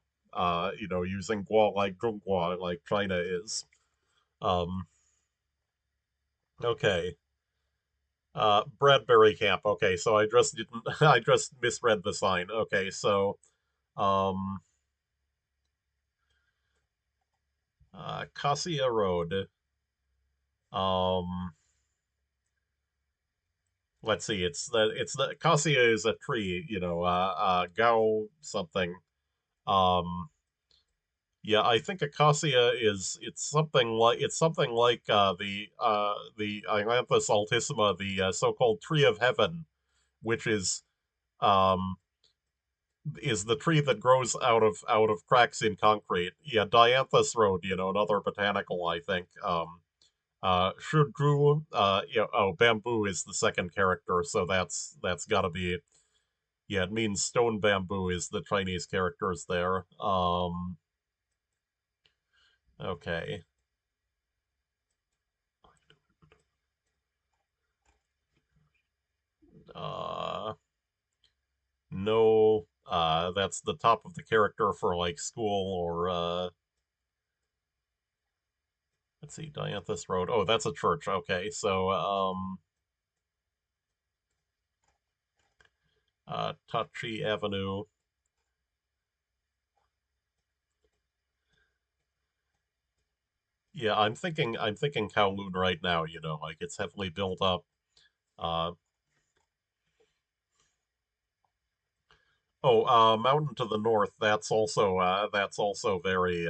using Guo like Zhonghua, like China is. Um, okay. Bradbury Camp. Okay, so I just didn't. I just misread the sign. Okay, so um, Cassia Road. Um, let's see. It's the Cassia is a tree. Gao something. Um, yeah, I think Acacia is it's something like the Ailanthus altissima, the so-called tree of heaven, which um is the tree that grows out of cracks in concrete. Yeah, Dianthus Road, another botanical, I think. Shudru, bamboo is the second character, so that's got to be yeah. It means stone bamboo is the Chinese characters there. Okay. Uh, no. That's the top of the character for like school or let's see, Dianthus Road. Oh, that's a church. Okay, so Tachi Avenue. Yeah, I'm thinking Kowloon right now, like it's heavily built up. Uh Mountain to the north, that's also very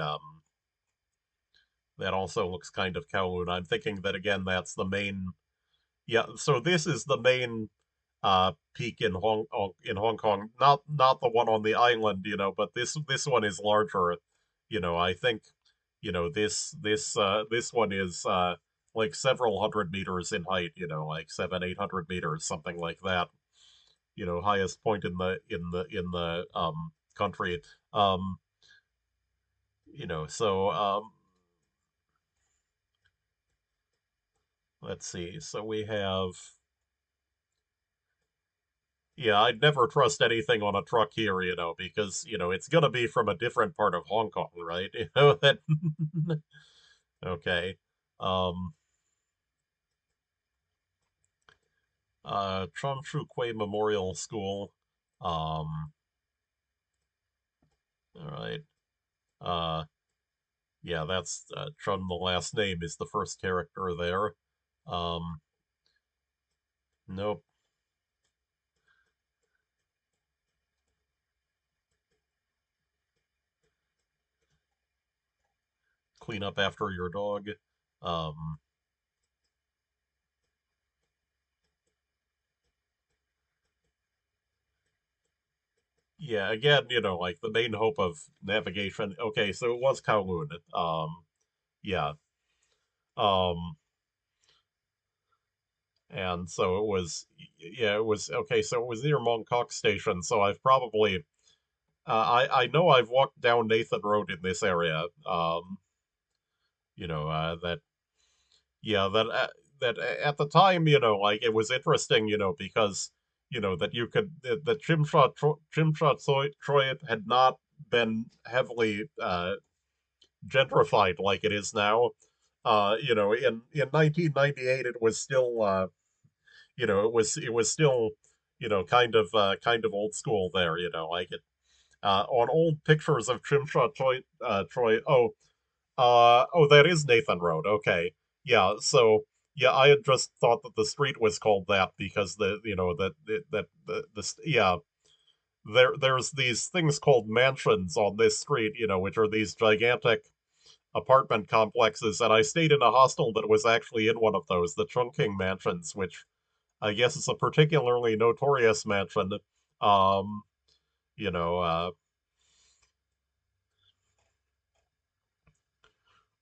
that also looks kind of Kowloon. I'm thinking that again that's the main yeah, so this is the main peak in Hong Kong, not the one on the island, but this one is larger. I think this one is like several hundred meters in height, like 700-800 meters, something like that. Highest point in the country. Um so let's see. So we have, yeah, I'd never trust anything on a truck here, because, it's gonna be from a different part of Hong Kong, right? That okay. Um Chong Chu Kuei Memorial School. All right. Uh yeah, that's Chun, the last name is the first character there. Um nope. Clean up after your dog. Um yeah, again, like the main hope of navigation. Okay, so it was Kowloon. Yeah. Um and so it was, yeah, it was okay, so it was near Mongkok Station, so I've probably I know I've walked down Nathan Road in this area. That yeah, that at the time, like it was interesting, because that you could the Chimcha Troy had not been heavily gentrified like it is now. In 1998, it was still it was still kind of old school there. Like it on old pictures of Troy. Oh, that is Nathan Road. Okay, yeah. So yeah, I had just thought that the street was called that because the you know that the yeah, there's these things called mansions on this street, which are these gigantic apartment complexes, and I stayed in a hostel that was actually in one of those, the Chungking Mansions, which I guess is a particularly notorious mansion. Um, you know,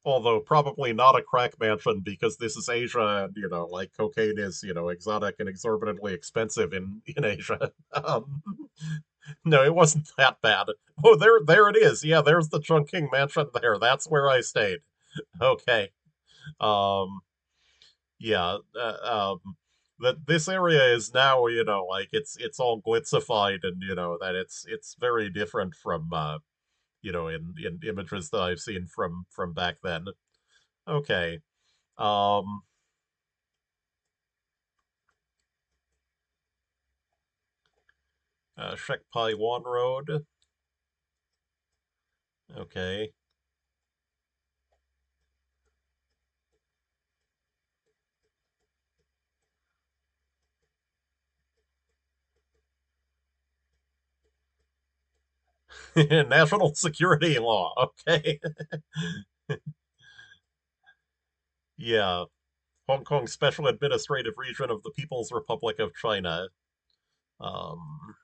although probably not a crack mansion because this is Asia, and like cocaine is exotic and exorbitantly expensive in Asia. No, it wasn't that bad. Oh, there it is. Yeah, there's the Chungking Mansion there. That's where I stayed. Okay. Um, yeah. That this area is now, like it's all glitzified, and that it's very different from in images that I've seen from back then. Okay. Um, Shek Pai Wan Road. Okay. National security law. Okay. Yeah. Hong Kong Special Administrative Region of the People's Republic of China. Um,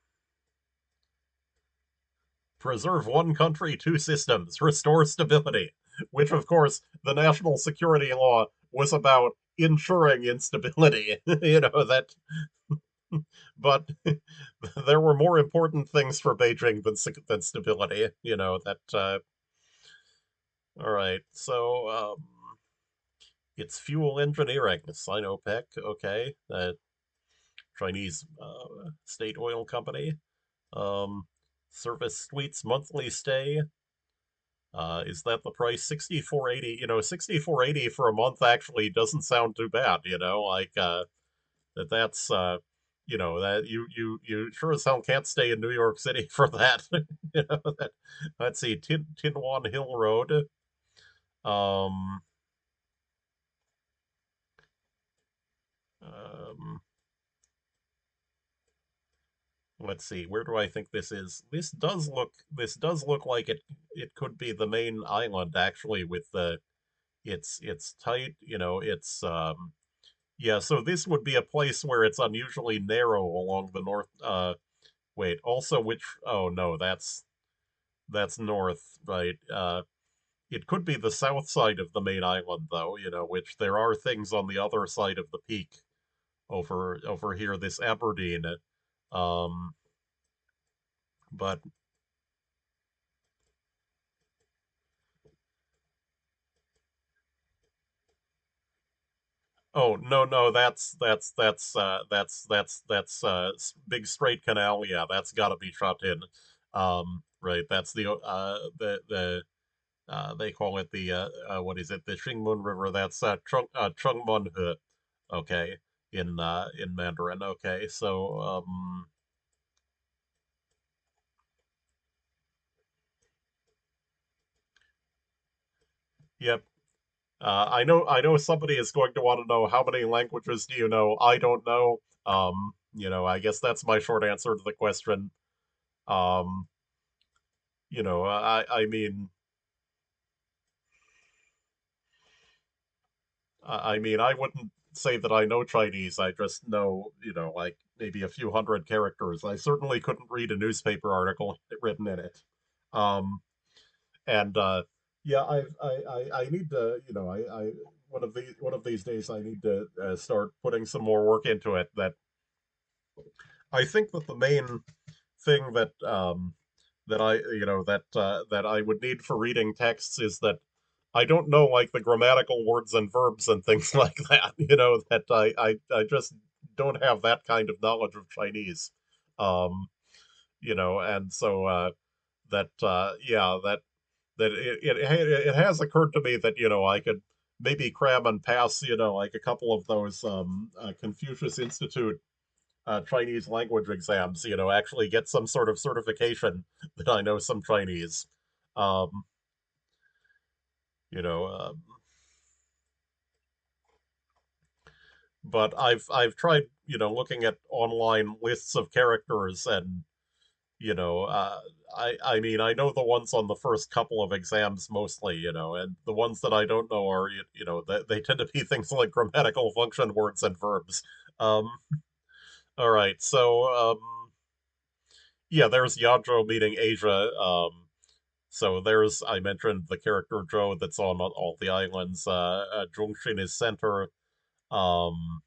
Preserve one country, two systems, restore stability. Which, of course, the national security law was about ensuring instability. That, but there were more important things for Beijing than stability. That. All right. So, it's fuel engineering, Sinopec. Okay, Chinese state oil company. Um, Service suites monthly stay. Is that the price? 64.80. 64.80 for a month actually doesn't sound too bad. Like that's that you sure as hell can't stay in New York City for that. That. Let's see, Tinuan Hill Road. Um, um, let's see, where do I think this is? This does look like it could be the main island actually with the it's tight, it's yeah, so this would be a place where it's unusually narrow along the north wait, also which oh no, that's north, right? It could be the south side of the main island though, which there are things on the other side of the peak over here, this Aberdeen. Um but Oh no, no, that's big straight canal. Yeah, that's got to be shut in. Right, that's they call it what is it? The Xingmun River. That's Chungmunhe. Okay, in Mandarin. Okay, so yep. I know somebody is going to want to know how many languages do you know? I don't know. I guess that's my short answer to the question. Um, I mean, I wouldn't say that I know Chinese. I just know, like maybe a few hundred characters. I certainly couldn't read a newspaper article written in it. Um, and yeah, I need to, one of these days I need to start putting some more work into it. That I think that the main thing that I would need for reading texts is that I don't know like the grammatical words and verbs and things like that. That I just don't have that kind of knowledge of Chinese. Um, and so that yeah, that it has occurred to me that I could maybe cram and pass like a couple of those Confucius Institute Chinese language exams, actually get some sort of certification that I know some Chinese. Um, you know, but I've tried, looking at online lists of characters and, you know, uh, I mean, I know the ones on the first couple of exams mostly, and the ones that I don't know are, they tend to be things like grammatical function words and verbs. Um, all right, so yeah, there's Yadro meeting Asia. So there's I mentioned the character Joe that's on all the islands. Zhongshin is center. Um,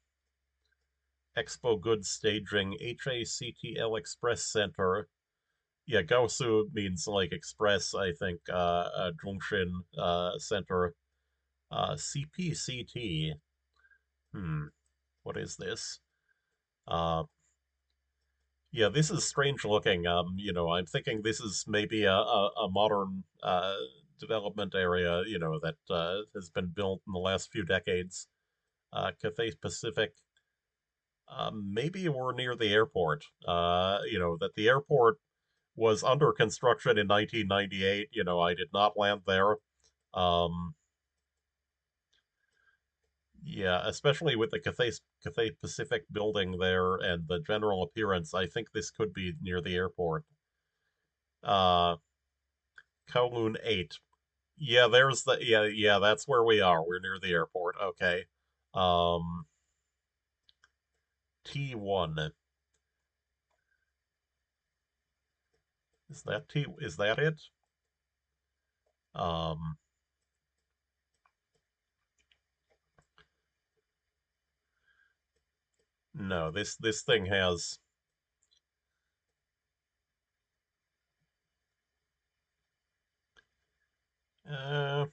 Expo Goods Staging, HACTL Express Center. Yeah, Gaosu means like express, I think. Zhongshin Center. CPCT. Hmm, what is this? Uh, yeah, this is strange looking. I'm thinking this is maybe a modern development area, that has been built in the last few decades. Cathay Pacific. Maybe we're near the airport. That the airport was under construction in 1998. I did not land there. Um, yeah, especially with the Cathay Pacific building there and the general appearance, I think this could be near the airport. Uh, Kowloon 8. Yeah, yeah, that's where we are. We're near the airport. Okay. Um, T1. Is that it? Um, no, this thing has uh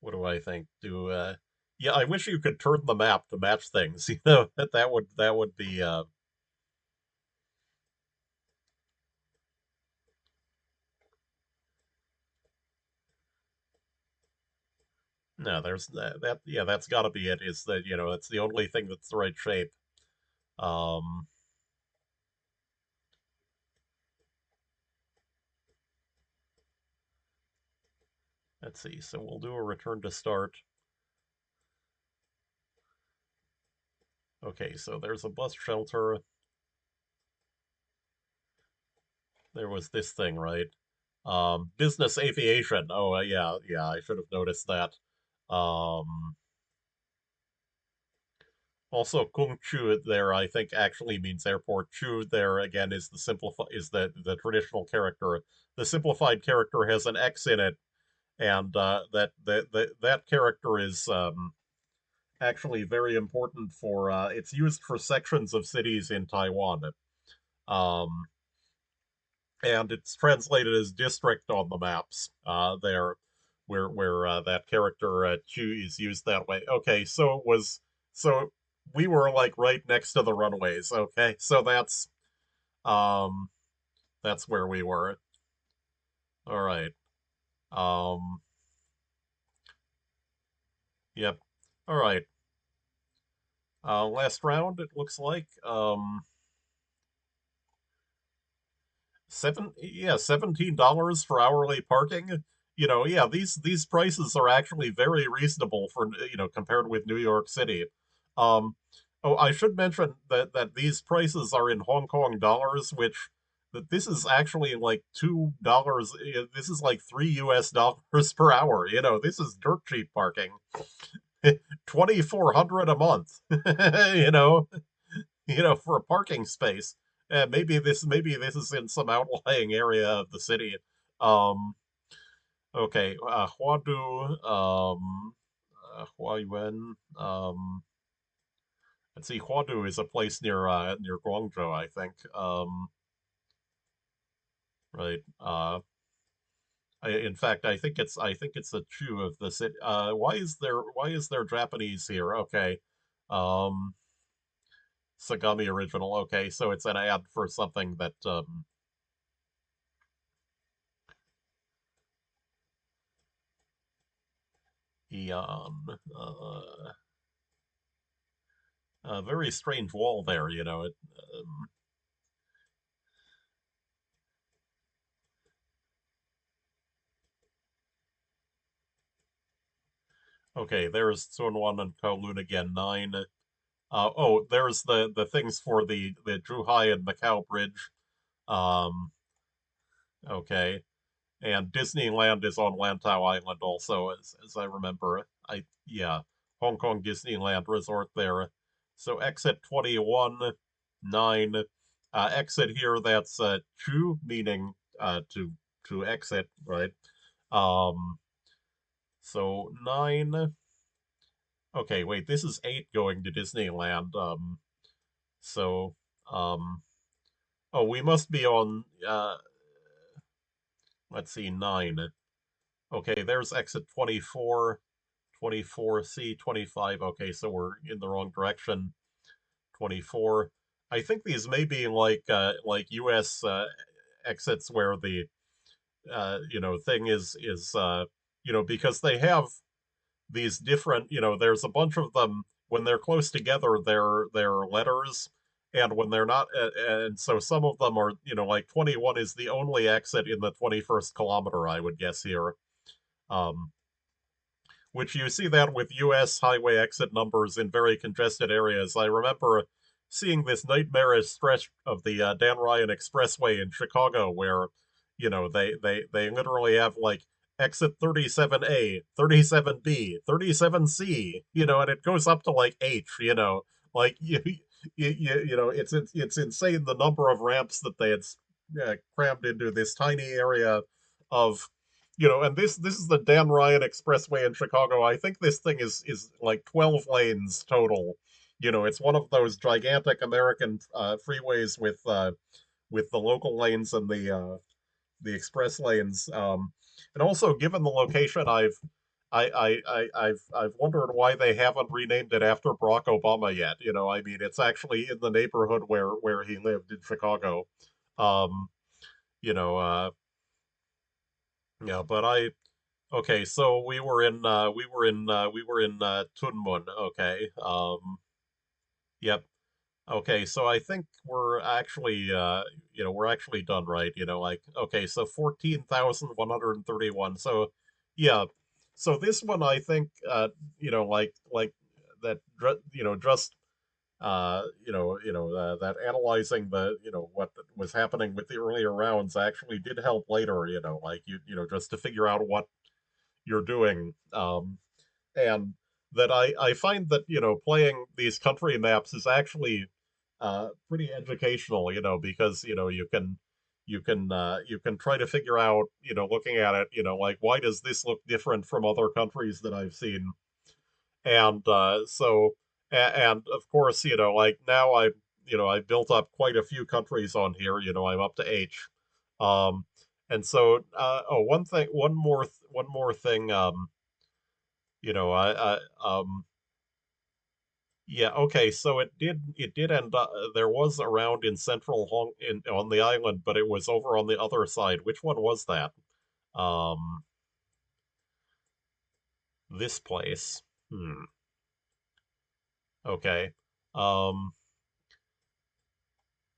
what do I think? Do Yeah, I wish you could turn the map to match things. That would be no, there's that yeah, that's got to be it. Is that, it's the only thing that's the right shape. Um, let's see. So we'll do a return to start. Okay, so there's a bus shelter. There was this thing, right? Business aviation. Oh, yeah, yeah, I should have noticed that. Um, Also, Kung Chu there, I think, actually means airport. Chu there again is the traditional character. The simplified character has an X in it, and that character is actually very important for. It's used for sections of cities in Taiwan. Um, and it's translated as district on the maps there, where that character Chu is used that way. Okay, so it was So we were like right next to the runways. Okay, so um that's where we were. All right. Um, yep. All right. Last round. It looks like. $17 for hourly parking. Yeah, these prices are actually very reasonable for compared with New York City. Um, oh, I should mention that these prices are in Hong Kong dollars, which that this is actually like $2. This is like $3 per hour. This is dirt cheap parking. 2,400 a month. you know, for a parking space. Maybe this is in some outlying area of the city. Um, okay, Huadu, Huayuan. Let's see, Huadu is a place near Guangzhou, I think. Right. In fact, I think it's a Chu of the city. Why is there Japanese here? Okay. Um, Sagami original. Okay, so it's an ad for something that Eon. A very strange wall there. Okay, there's Tinuan and Kowloon again. 9. Oh, there's the things for the Zhuhai and Macau Bridge. Um, okay, and Disneyland is on Lantau Island also, as I remember. Yeah, Hong Kong Disneyland Resort there. So exit 21, 9. Exit here. That's Chu, meaning to exit, right? Um, so 9. Okay, wait, this is 8 going to Disneyland. So um oh, we must be on let's see, 9. Okay, there's exit 24, 24C, 25. Okay, so we're in the wrong direction. 24. I think these may be like US exits where the thing is because they have these different, there's a bunch of them. When they're close together, they're letters, and when they're not, and so some of them are, like 21 is the only exit in the 21st kilometer, I would guess here. um which you see that with US highway exit numbers in very congested areas. I remember seeing this nightmarish stretch of the Dan Ryan Expressway in Chicago where, they literally have like exit 37A, 37B, 37C, and it goes up to like H, like it's insane the number of ramps that they had crammed into this tiny area of and this is the Dan Ryan Expressway in Chicago. I think this thing is like 12 lanes total. It's one of those gigantic American freeways with the local lanes and the express lanes. And also, given the location, I've wondered why they haven't renamed it after Barack Obama yet. I mean, it's actually in the neighborhood where he lived in Chicago. Um, you know, yeah, but okay, so we were in Tunmun. Okay. Yep. Okay, so I think we're actually done, right? Like, okay, so 14,131. So yeah. So this one I think like that just that analyzing what was happening with the earlier rounds actually did help later, like just to figure out what you're doing. And that I find that playing these country maps is actually pretty educational, because you can try to figure out, looking at it, like why does this look different from other countries that I've seen. And and of course, like now I've built up quite a few countries on here. I'm up to H. um and so one more thing. I Yeah, okay, so it did end up there was around in central Hong in on the island, but it was over on the other side. Which one was that? Um, this place. Hmm. Okay. Um,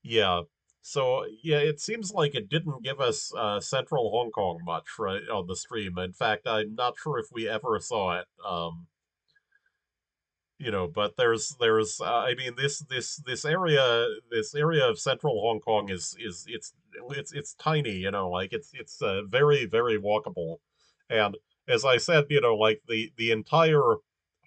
yeah. So yeah, it seems like it didn't give us central Hong Kong much right on the stream. In fact, I'm not sure if we ever saw it. But there's I mean this area of central Hong Kong is it's tiny, like it's very very walkable. And as I said, like the entire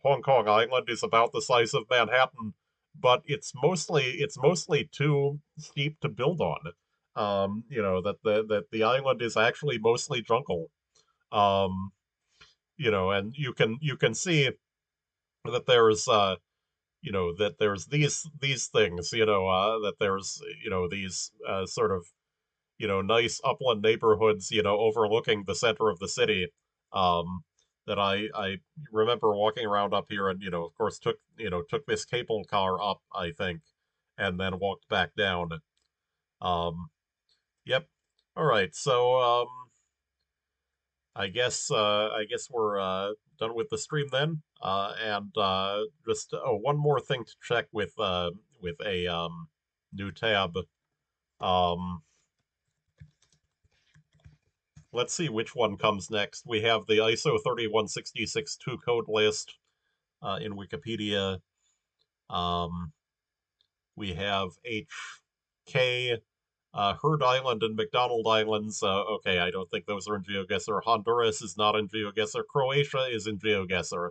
Hong Kong island is about the size of Manhattan, but it's mostly too steep to build on. That the island is actually mostly jungle. um and you can see that there's these things, that there's these sort of nice upland neighborhoods, overlooking the center of the city. um that I remember walking around up here, and of course took this cable car up, I think, and then walked back down. Yep. All right, so I guess we're done with the stream then. And just one more thing to check with a new tab. Um, let's see which one comes next. We have the ISO 3166-2 code list in Wikipedia. Um, we have HK, Heard Island and McDonald Islands. Okay, I don't think those are in GeoGuessr. Honduras is not in GeoGuessr. Croatia is in GeoGuessr.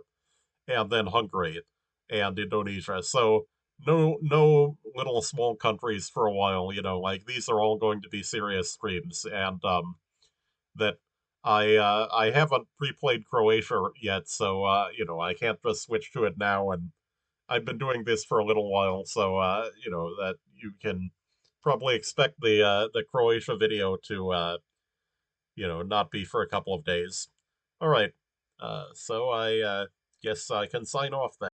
And then Hungary and Indonesia. So no little small countries for a while, like these are all going to be serious streams. And that I haven't pre-played Croatia yet, so I can't just switch to it now. And I've been doing this for a little while, so that you can probably expect the Croatia video to not be for a couple of days. All right. So I guess I can sign off then.